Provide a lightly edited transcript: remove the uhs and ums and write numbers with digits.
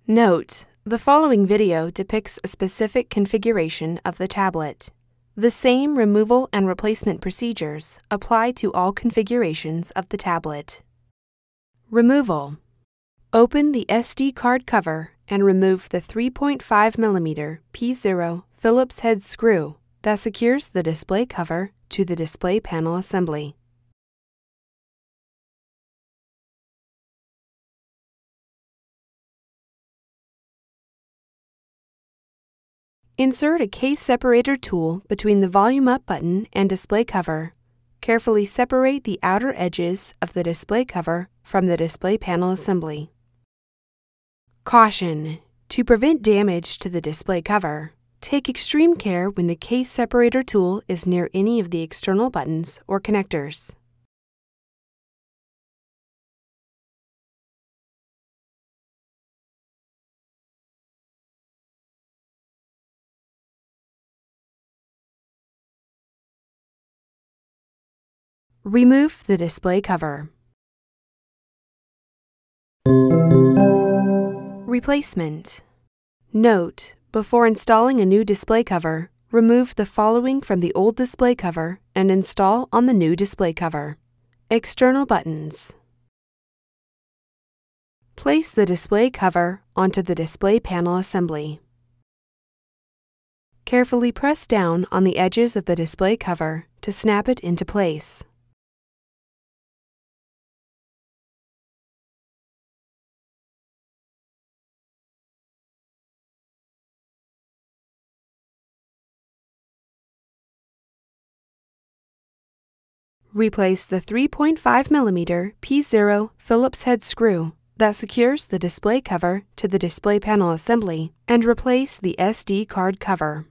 Note: the following video depicts a specific configuration of the tablet. The same removal and replacement procedures apply to all configurations of the tablet. Removal. Open the SD card cover and remove the 3.5mm P0 Phillips head screw that secures the display cover to the display panel assembly. Insert a case separator tool between the volume up button and display cover. Carefully separate the outer edges of the display cover from the display panel assembly. Caution: to prevent damage to the display cover, take extreme care when the case separator tool is near any of the external buttons or connectors. Remove the display cover. Replacement. Note: before installing a new display cover, remove the following from the old display cover and install on the new display cover. External buttons. Place the display cover onto the display panel assembly. Carefully press down on the edges of the display cover to snap it into place. Replace the 3.5mm P0 Phillips head screw that secures the display cover to the display panel assembly and replace the SD card cover.